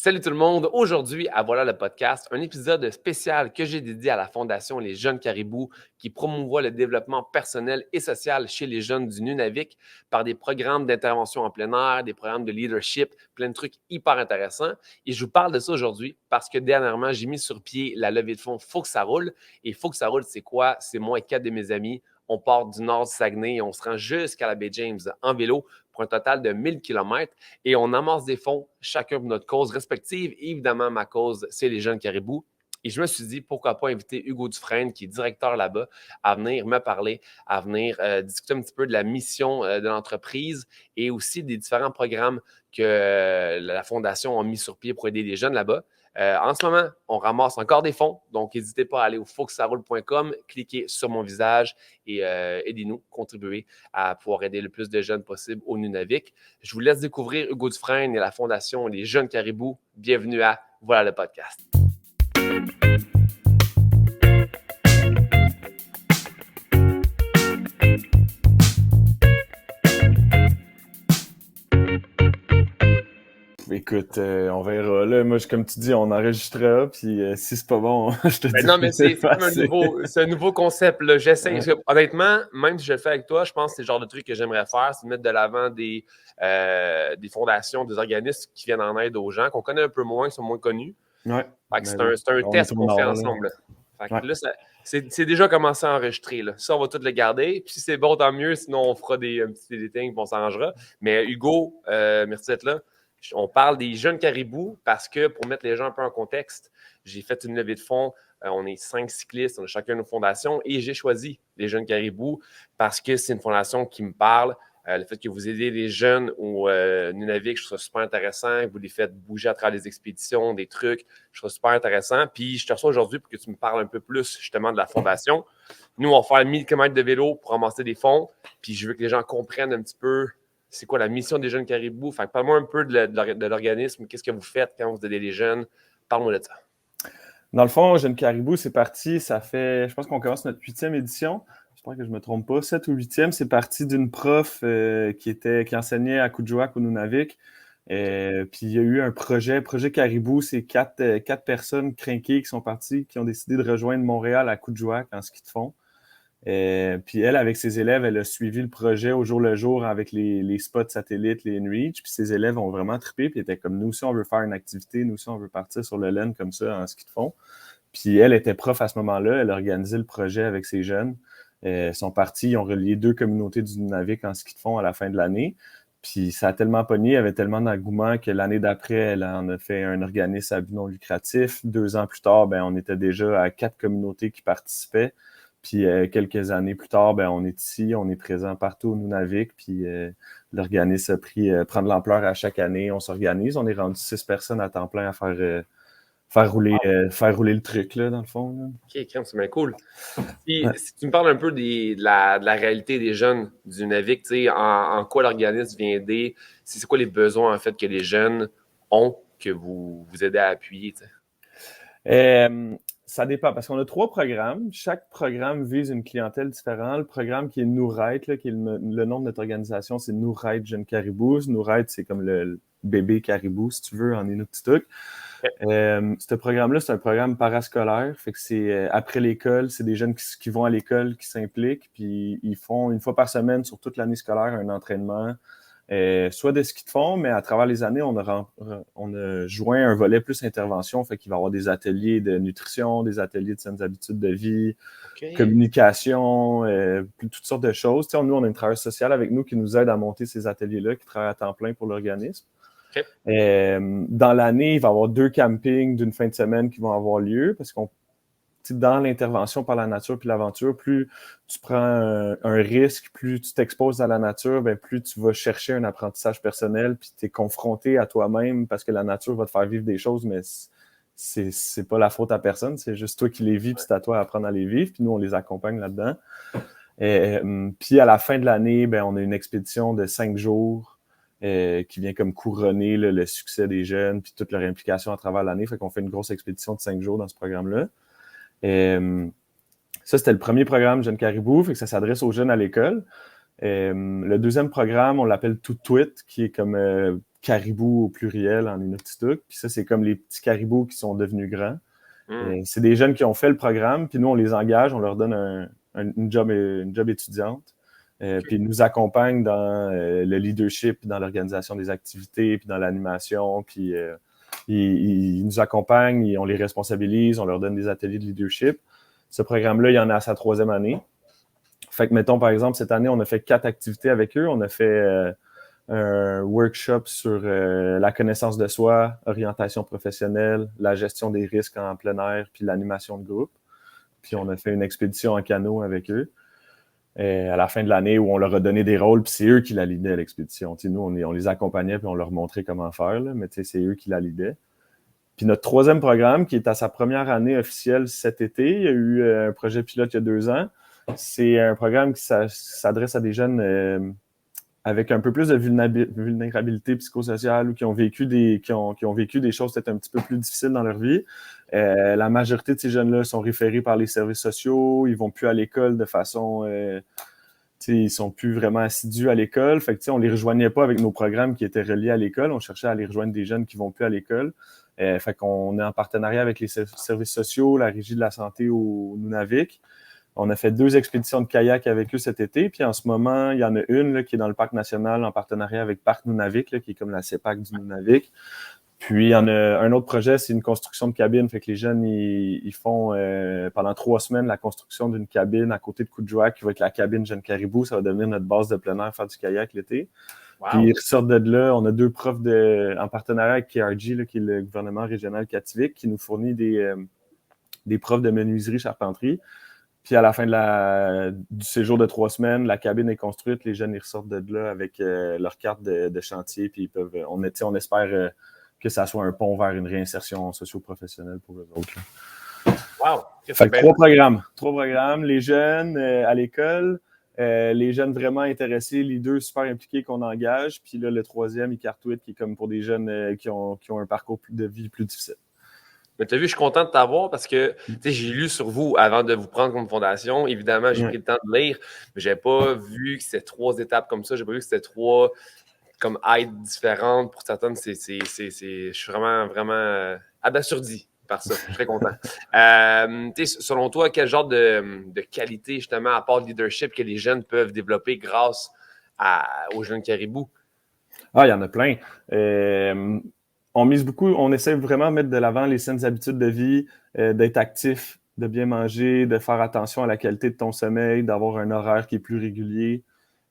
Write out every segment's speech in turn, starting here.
Salut tout le monde! Aujourd'hui, à Voilà le podcast, un épisode spécial que j'ai dédié à la Fondation Les Jeunes Caribous qui promouvoit le développement personnel et social chez les jeunes du Nunavik par des programmes d'intervention en plein air, des programmes de leadership, plein de trucs hyper intéressants. Et je vous parle de ça aujourd'hui parce que dernièrement, j'ai mis sur pied la levée de fonds Faut que ça roule. Et Faut que ça roule, c'est quoi? C'est moi et 4 de mes amis. On part du nord du Saguenay et on se rend jusqu'à la baie James en vélo pour un total de 1000 km et on amasse des fonds chacun pour notre cause respective. Et évidemment, ma cause, c'est les jeunes caribous. Et je me suis dit, pourquoi pas inviter Hugo Dufresne, qui est directeur là-bas, à venir me parler, à venir discuter un petit peu de la mission de l'entreprise et aussi des différents programmes que la Fondation a mis sur pied pour aider les jeunes là-bas. En ce moment, on ramasse encore des fonds, donc n'hésitez pas à aller au foxaroule.com, cliquez sur mon visage et aidez-nous, contribuer à pouvoir aider le plus de jeunes possible au Nunavik. Je vous laisse découvrir Hugo Dufresne et la Fondation Les Jeunes Caribous. Bienvenue à Voilà le podcast. Écoute, on verra. Là, moi, comme tu dis, on enregistrera, puis si c'est pas bon, je te dis. Non, mais c'est un nouveau concept. Là. J'essaie. Ouais. Honnêtement, même si je le fais avec toi, je pense que c'est le genre de truc que j'aimerais faire, c'est de mettre de l'avant des fondations, des organismes qui viennent en aide aux gens, qu'on connaît un peu moins, qui sont moins connus. Ouais. Fait que c'est un On test est au qu'on fait nord, là. ensemble. Fait que Ouais. là, c'est déjà commencé à enregistrer. Là. Ça, on va tout le garder. Puis si c'est bon, tant mieux. Sinon, on fera un petit editing et on s'arrangera. Mais Hugo, merci d'être là. On parle des jeunes caribous parce que, pour mettre les gens un peu en contexte, j'ai fait une levée de fonds. On est 5 cyclistes, on a chacun nos fondations et j'ai choisi les jeunes caribous parce que c'est une fondation qui me parle. Le fait que vous aidez les jeunes au Nunavik, je trouve ça super intéressant. Vous les faites bouger à travers les expéditions, des trucs. Je trouve ça super intéressant. Puis, je te reçois aujourd'hui pour que tu me parles un peu plus, justement, de la fondation. Nous, on va faire 1000 km de vélo pour ramasser des fonds. Puis, je veux que les gens comprennent un petit peu c'est quoi la mission des jeunes caribous. Fait que parle-moi un peu de l'organisme. Qu'est-ce que vous faites quand vous aidez les jeunes? Parle-moi de ça. Dans le fond, Jeune Caribou, c'est parti. Ça fait, je pense qu'on commence notre 8e édition. J'espère que je ne me trompe pas. 7 ou 8e, c'est parti d'une prof qui enseignait à Kuujjuaq au Nunavik. Puis il y a eu un projet Caribou. C'est quatre personnes crinquées qui sont parties, qui ont décidé de rejoindre Montréal à Kuujjuaq en ski de fond. Puis elle, avec ses élèves, elle a suivi le projet au jour le jour avec les spots satellites, les InReach. Puis ses élèves ont vraiment trippé. Puis étaient comme, nous aussi, on veut faire une activité. Nous aussi, on veut partir sur le LEN comme ça en ski de fond. Puis elle était prof à ce moment-là. Elle a organisé le projet avec ses jeunes. Ils sont partis, ils ont relié 2 communautés du Nunavik en ski de fond à la fin de l'année. Puis ça a tellement pogné, il y avait tellement d'engouement que l'année d'après, elle en a fait un organisme à but non lucratif. 2 ans plus tard, on était déjà à 4 communautés qui participaient. Puis quelques années plus tard, on est ici, on est présent partout au Nunavik. Puis l'organisme prend de l'ampleur à chaque année. On s'organise, on est rendu 6 personnes à temps plein à faire rouler le truc, là, dans le fond. Là. OK, crème, c'est bien cool. Puis, Ouais. si tu me parles un peu de la réalité des jeunes du Nunavik, en quoi l'organisme vient aider, c'est quoi les besoins en fait que les jeunes ont que vous aidez à appuyer? Ça dépend, parce qu'on a 3 programmes. Chaque programme vise une clientèle différente. Le programme qui est Nourrite, là, qui est le nom de notre organisation, c'est Nourrite Jeunes Caribous. Nourrite, c'est comme le bébé caribou, si tu veux, en Inuktitut. Ce programme-là, c'est un programme parascolaire. Fait que c'est après l'école, c'est des jeunes qui vont à l'école, qui s'impliquent, puis ils font une fois par semaine sur toute l'année scolaire un entraînement, soit de ski de fond, mais à travers les années, on a joint un volet plus intervention, fait qu'il va y avoir des ateliers de nutrition, des ateliers de saines habitudes de vie, communication, toutes sortes de choses. Nous, on a une travailleuse sociale avec nous qui nous aide à monter ces ateliers-là, qui travaille à temps plein pour l'organisme. Okay. Dans l'année, il va y avoir 2 campings d'une fin de semaine qui vont avoir lieu parce qu'on dans l'intervention par la nature puis l'aventure, plus tu prends un risque, plus tu t'exposes à la nature, plus tu vas chercher un apprentissage personnel puis tu es confronté à toi-même parce que la nature va te faire vivre des choses, mais c'est pas la faute à personne, c'est juste toi qui les vis puis c'est à toi d'apprendre à les vivre puis nous, on les accompagne là-dedans. Puis à la fin de l'année, on a une expédition de 5 jours qui vient comme couronner là, le succès des jeunes puis toute leur implication à travers l'année. Fait qu'on fait une grosse expédition de 5 jours dans ce programme-là. Ça, c'était le premier programme Jeunes Caribous, fait que ça s'adresse aux jeunes à l'école. Le deuxième programme, on l'appelle Tout Tweet, qui est comme caribous au pluriel en Inuktitut. Puis ça, c'est comme les petits caribous qui sont devenus grands. C'est des jeunes qui ont fait le programme, puis nous, on les engage, on leur donne une job étudiante. Puis ils nous accompagnent dans le leadership, dans l'organisation des activités, puis dans l'animation. Puis ils nous accompagnent, on les responsabilise, on leur donne des ateliers de leadership. Ce programme-là, il y en a à sa 3e année. Fait que, mettons, par exemple, cette année, on a fait 4 activités avec eux. On a fait un workshop sur la connaissance de soi, orientation professionnelle, la gestion des risques en plein air, puis l'animation de groupe. Puis on a fait une expédition en canot avec eux à la fin de l'année où on leur a donné des rôles, puis c'est eux qui la leadaient, l'expédition. T'sais, nous, on les accompagnait, puis on leur montrait comment faire, là, mais c'est eux qui la leadaient. Puis notre 3e programme, qui est à sa première année officielle cet été, il y a eu un projet pilote il y a 2 ans. C'est un programme qui s'adresse à des jeunes avec un peu plus de vulnérabilité psychosociale ou qui ont vécu des choses peut-être un petit peu plus difficiles dans leur vie. La majorité de ces jeunes-là sont référés par les services sociaux, ils vont plus à l'école de façon... ils sont plus vraiment assidus à l'école. Fait que on les rejoignait pas avec nos programmes qui étaient reliés à l'école. On cherchait à aller rejoindre des jeunes qui vont plus à l'école. Fait qu'on est en partenariat avec les services sociaux, la Régie de la santé au Nunavik. On a fait 2 expéditions de kayak avec eux cet été. Puis en ce moment, il y en a une là, qui est dans le parc national en partenariat avec Parc Nunavik, là, qui est comme la CEPAC du Nunavik. Puis il y en a un autre projet, c'est une construction de cabine. Fait que les jeunes, ils font pendant 3 semaines la construction d'une cabine à côté de Kuujjuaq, qui va être la cabine Jeune Caribou. Ça va devenir notre base de plein air, faire du kayak l'été. Wow. Puis ils ressortent de là. On a 2 profs en partenariat avec KRG, là, qui est le gouvernement régional Kativik, qui nous fournit des profs de menuiserie charpenterie. Puis à la fin du séjour de 3 semaines, la cabine est construite, les jeunes ils ressortent de là avec leur carte de chantier, puis on espère que ça soit un pont vers une réinsertion socio-professionnelle pour eux autres. Là. Wow! Fait que 3 programmes, les jeunes à l'école, les jeunes vraiment intéressés, les 2 super impliqués qu'on engage, puis là le 3e, Iqaluit, qui est comme pour des jeunes qui ont un parcours de vie plus difficile. Mais tu as vu, je suis content de t'avoir parce que j'ai lu sur vous avant de vous prendre comme fondation. Évidemment, j'ai pris le temps de lire, mais je n'avais pas vu que c'était 3 étapes comme ça. Je n'ai pas vu que c'était 3 comme aides différentes. Pour certaines, je suis vraiment, vraiment abasourdi par ça. Je suis très content. Selon toi, quel genre de qualité, justement, à part le leadership, que les jeunes peuvent développer grâce aux jeunes caribous? Ah, il y en a plein. On mise beaucoup, on essaie vraiment de mettre de l'avant les saines habitudes de vie, d'être actif, de bien manger, de faire attention à la qualité de ton sommeil, d'avoir un horaire qui est plus régulier.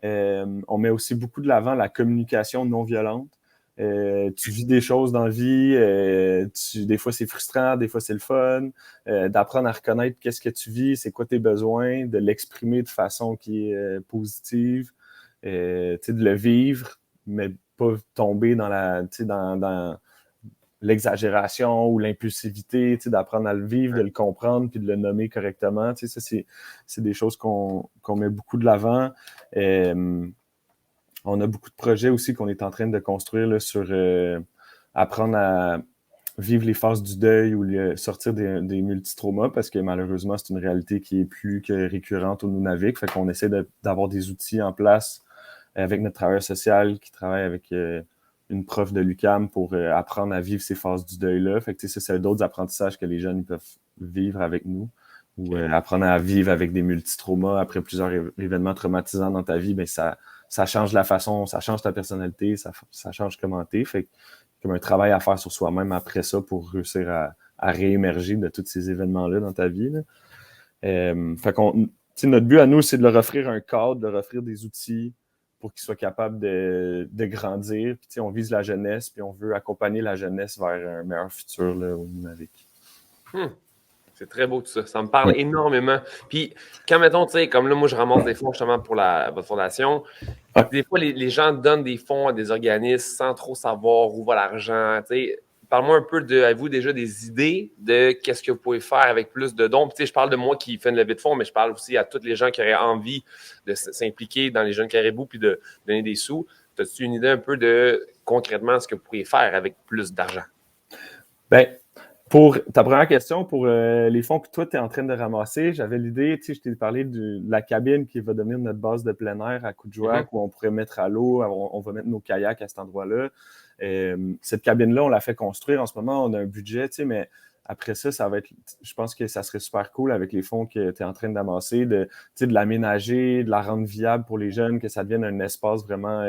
On met aussi beaucoup de l'avant la communication non violente. Tu vis des choses dans la vie, des fois c'est frustrant, des fois c'est le fun, d'apprendre à reconnaître qu'est-ce que tu vis, c'est quoi tes besoins, de l'exprimer de façon qui est positive, de le vivre, mais pas tomber dans l'exagération ou l'impulsivité, d'apprendre à le vivre, de le comprendre puis de le nommer correctement. Ça, c'est des choses qu'on met beaucoup de l'avant. On a beaucoup de projets aussi qu'on est en train de construire là, sur apprendre à vivre les phases du deuil ou sortir des multitraumas parce que malheureusement, c'est une réalité qui est plus que récurrente au Nunavik. Fait qu'on essaie d'avoir des outils en place avec notre travailleur social qui travaille avec une prof de l'UQAM pour apprendre à vivre ces phases du deuil-là. Fait que c'est d'autres apprentissages que les jeunes peuvent vivre avec nous ou apprendre à vivre avec des multitraumas après plusieurs événements traumatisants dans ta vie. Ben ça change la façon, ça change ta personnalité, ça change comment t'es. Fait que comme un travail à faire sur soi-même après ça pour réussir à réémerger de tous ces événements-là dans ta vie. Là. Fait qu'on, notre but à nous, c'est de leur offrir un cadre, de leur offrir des outils pour qu'ils soient capables de grandir. Puis, on vise la jeunesse, puis on veut accompagner la jeunesse vers un meilleur futur là, au Nunavik. C'est très beau tout ça. Ça me parle énormément. Puis, quand mettons, tu sais, comme là, moi, je ramasse des fonds justement pour votre fondation. Des fois, les gens donnent des fonds à des organismes sans trop savoir où va l'argent. Tu sais, parle-moi un peu avez-vous déjà des idées de qu'est-ce que vous pouvez faire avec plus de dons? Puis, tu sais, je parle de moi qui fais une levée de fonds, mais je parle aussi à tous les gens qui auraient envie de s'impliquer dans les jeunes caribous puis de donner des sous. As-tu une idée un peu de concrètement ce que vous pourriez faire avec plus d'argent? Bien, Pour ta première question, pour les fonds que toi, tu es en train de ramasser, j'avais l'idée, tu sais, je t'ai parlé de la cabine qui va devenir notre base de plein air à Coudjouac, où on pourrait mettre à l'eau, on va mettre nos kayaks à cet endroit-là. Cette cabine-là, on l'a fait construire. En ce moment, on a un budget, tu sais, mais après ça, ça va être, je pense que ça serait super cool avec les fonds que tu es en train d'amasser, tu sais, de l'aménager, de la rendre viable pour les jeunes, que ça devienne un espace vraiment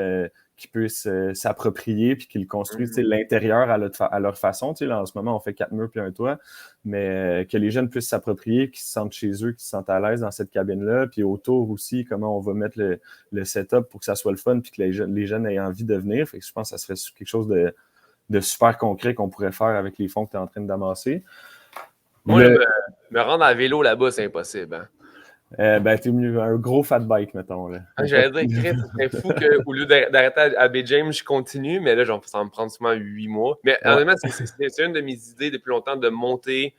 qui puissent s'approprier puis qu'ils construisent l'intérieur à leur façon. Là, en ce moment, on fait 4 murs puis un toit, mais que les jeunes puissent s'approprier, qu'ils se sentent chez eux, qu'ils se sentent à l'aise dans cette cabine-là. Puis autour aussi, comment on va mettre le setup pour que ça soit le fun puis que les jeunes aient envie de venir. Fait que je pense que ça serait quelque chose de super concret qu'on pourrait faire avec les fonds que tu es en train d'amasser. Moi, me rendre à vélo là-bas, c'est impossible. Hein? T'es mieux un gros fat bike, mettons. Là. J'allais dire, Chris, c'est fou qu'au lieu d'arrêter à Bay James, je continue, mais là, ça va me prendre souvent 8 mois. Mais honnêtement, c'est une de mes idées depuis longtemps de monter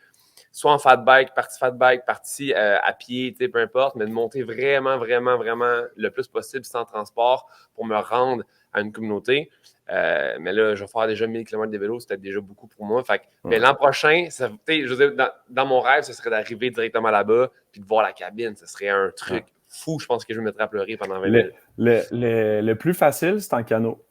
soit en fat bike, partie à pied, peu importe, mais de monter vraiment, vraiment, vraiment le plus possible sans transport pour me rendre à une communauté. Mais là, je vais faire déjà 1000 km de vélo, c'était déjà beaucoup pour moi. Fait que, mais l'an prochain, je veux dire, dans mon rêve, ce serait d'arriver directement là-bas puis de voir la cabine. Ce serait un truc fou. Je pense que je me mettrais à pleurer pendant 20 minutes. Le plus facile, c'est en canot.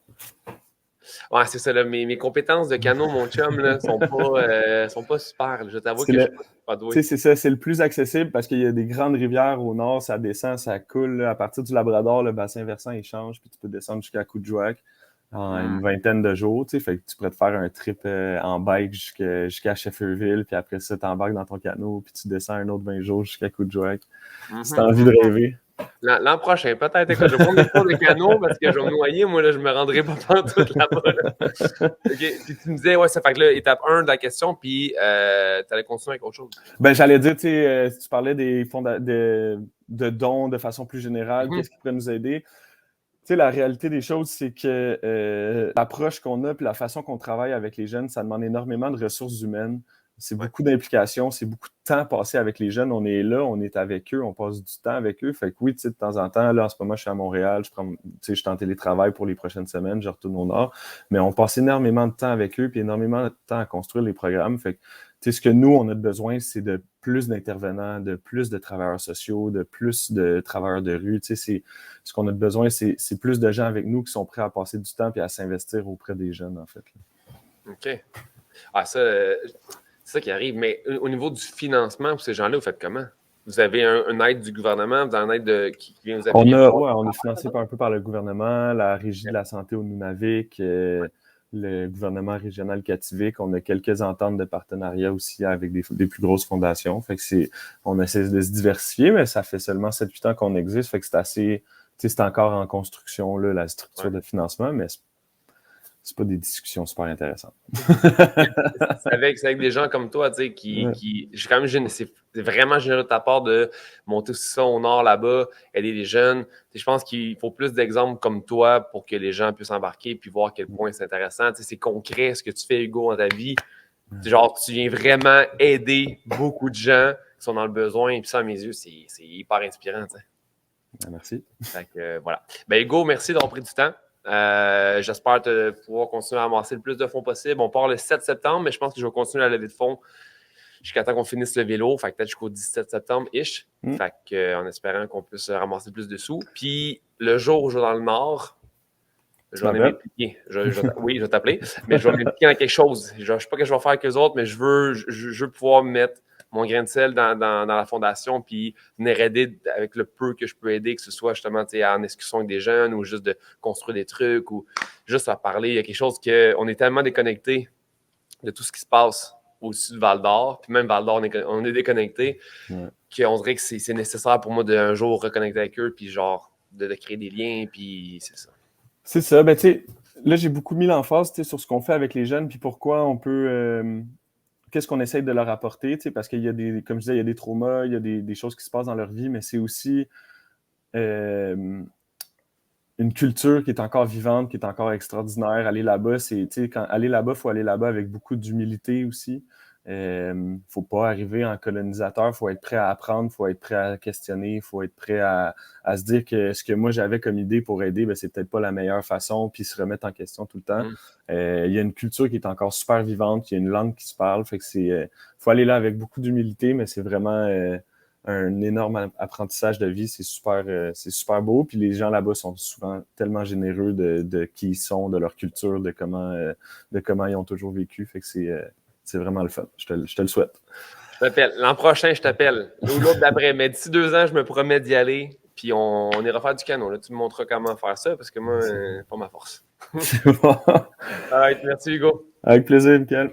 Ouais, c'est ça. Là, mes compétences de canot, mon chum, là, sont pas super. Là. Je t'avoue que je suis pas doué. C'est ça, c'est le plus accessible parce qu'il y a des grandes rivières au nord, ça descend, ça coule. Là. À partir du Labrador, le bassin versant, il change, puis tu peux descendre jusqu'à Coudjouac en une vingtaine de jours. Fait que tu pourrais te faire un trip en bike jusqu'à Shefferville, puis après ça, tu embarques dans ton canot, puis tu descends un autre 20 jours jusqu'à Coudjouac. Si tu as envie de rêver. L'an prochain, peut-être. Écoute, je vais prendre des cours de canot parce que je vais me noyer. Moi, là, je me rendrai pas pantoute là-bas. Là. Okay. Puis tu me disais, ouais, ça fait que là, étape 1 de la question, puis tu allais continuer avec autre chose. Ben, j'allais dire, tu sais, si tu parlais des fonds de dons de façon plus générale, qu'est-ce qui pourrait nous aider? Tu sais, la réalité des choses, c'est que l'approche qu'on a puis la façon qu'on travaille avec les jeunes, ça demande énormément de ressources humaines. C'est beaucoup d'implications, c'est beaucoup de temps passé avec les jeunes. On est là, on est avec eux, on passe du temps avec eux. Fait que oui, tu sais, de temps en temps, là, en ce moment, je suis à Montréal, je suis en télétravail pour les prochaines semaines, je retourne au Nord. Mais on passe énormément de temps avec eux puis énormément de temps à construire les programmes. Fait que, tu sais, ce que nous, on a besoin, c'est de plus d'intervenants, de plus de travailleurs sociaux, de plus de travailleurs de rue. Tu sais, ce qu'on a besoin, c'est plus de gens avec nous qui sont prêts à passer du temps et à s'investir auprès des jeunes, en fait. Là. OK. Ah, ça, c'est ça qui arrive. Mais au niveau du financement pour ces gens-là, vous faites comment? Vous avez une aide du gouvernement, vous avez une aide qui vient vous appuyer? On est financé un peu par le gouvernement, la Régie de la santé au Nunavik, le gouvernement régional Kativik. On a quelques ententes de partenariat aussi avec des plus grosses fondations. Fait que on essaie de se diversifier, mais ça fait seulement 7-8 ans qu'on existe. Fait que c'est encore en construction, là, la structure de financement, mais c'est pas des discussions super intéressantes. c'est avec des gens comme toi, tu sais, qui j'ai quand même c'est vraiment généreux de ta part de monter aussi ça au nord là-bas, aider les jeunes. Je pense qu'il faut plus d'exemples comme toi pour que les gens puissent embarquer puis voir à quel point c'est intéressant. Tu sais, c'est concret ce que tu fais, Hugo, dans ta vie. Genre, tu viens vraiment aider beaucoup de gens qui sont dans le besoin. Et puis ça, à mes yeux, c'est hyper inspirant. Tu sais. Merci. Fait que, voilà. Ben, Hugo, merci d'avoir pris du temps. J'espère pouvoir continuer à amasser le plus de fonds possible. On part le 7 septembre, mais je pense que je vais continuer à lever de fonds jusqu'à temps qu'on finisse le vélo. Fait que peut-être jusqu'au 17 septembre-ish. Fait que, en espérant qu'on puisse ramasser plus de sous. Puis le jour où je vais dans le Nord, je vais m'impliquer. Oui, je vais t'appeler, mais je vais m'impliquer dans quelque chose. Je ne sais pas ce que je vais faire avec eux autres, mais je veux pouvoir mettre mon grain de sel dans la fondation, puis venir aider avec le peu que je peux aider, que ce soit justement en discussion avec des jeunes ou juste de construire des trucs ou juste à parler. Il y a quelque chose qu'on est tellement déconnecté de tout ce qui se passe au-dessus de Val-d'Or, puis même Val-d'Or, on est déconnecté, qu'on dirait que c'est nécessaire pour moi d'un jour reconnecter avec eux, puis genre de créer des liens, puis c'est ça. C'est ça. Ben, tu sais, là, j'ai beaucoup mis l'emphase sur ce qu'on fait avec les jeunes, puis pourquoi on peut... qu'est-ce qu'on essaye de leur apporter, parce qu'il y a comme je disais, il y a des traumas, il y a des choses qui se passent dans leur vie, mais c'est aussi une culture qui est encore vivante, qui est encore extraordinaire. Aller là-bas, aller là-bas, il faut aller là-bas avec beaucoup d'humilité aussi. Faut pas arriver en colonisateur, faut être prêt à apprendre, faut être prêt à questionner, faut être prêt à se dire que ce que moi j'avais comme idée pour aider, ben, c'est peut-être pas la meilleure façon, puis se remettre en question tout le temps. Il y a une culture qui est encore super vivante, il y a une langue qui se parle, fait que faut aller là avec beaucoup d'humilité, mais c'est vraiment un énorme apprentissage de vie, c'est super beau, puis les gens là-bas sont souvent tellement généreux de qui ils sont, de leur culture, de comment ils ont toujours vécu, fait que c'est vraiment le fun. Je te le souhaite. Je t'appelle. L'an prochain, je t'appelle. Ou l'autre d'après. Mais d'ici 2 ans, je me promets d'y aller. Puis on ira faire du canon. Là, tu me montreras comment faire ça parce que moi, c'est pas ma force. C'est bon. All right, merci Hugo. Avec plaisir, Mickaël.